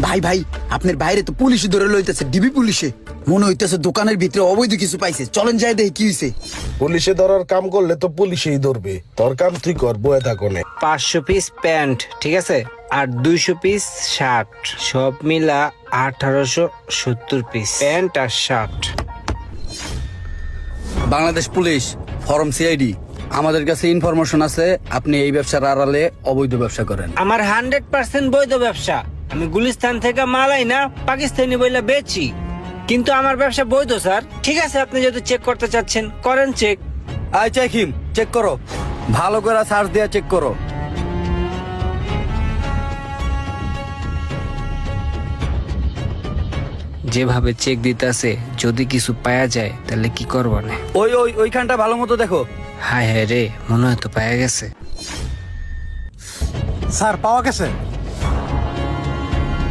ভাই ভাই আপনার বাইরে তো পুলিশে ধরে লইতেছে, ডিবি পুলিশে। মনে হইতেছে দোকানের ভিতরে অবৈধ কিছু পাইছে, চলেন যাই দেখি কি হইছে। পুলিশে ধরার কাম করলে তো পুলিশেই ধরবে, তোর কাম তুই কর, বয়ে থাকো নে। 500 পিস প্যান্ট, ঠিক আছে, আর 200 পিস শার্ট, সব মিলা 1870 পিস প্যান্ট আর shirt. Bangladesh police, from CID. আমাদের কাছে ইনফরমেশন আছে আপনি এই ব্যবসার আড়ালে অবৈধ ব্যবসা করেন। আমার 100% বৈধ ব্যবসা। আমি গুলিস্তান থেকে মালাই না পাকিস্তানি বইলা বেচি, কিন্তু আমার ব্যবসা বৈধ স্যার। ঠিক আছে, আপনি যদি চেক করতে চাচ্ছেন করেন check. I check him, check করো, ভালো করে সার্চ দিয়ে চেক করো। যেভাবে চেক দিতেছে, যদি কিছু পাওয়া যায় তাহলে কি করবো না। ওইখানটা ভালো মতো দেখো। হায় হায় রে, মনে হয় তো পাওয়া গেছে। স্যার পাওয়া গেছে।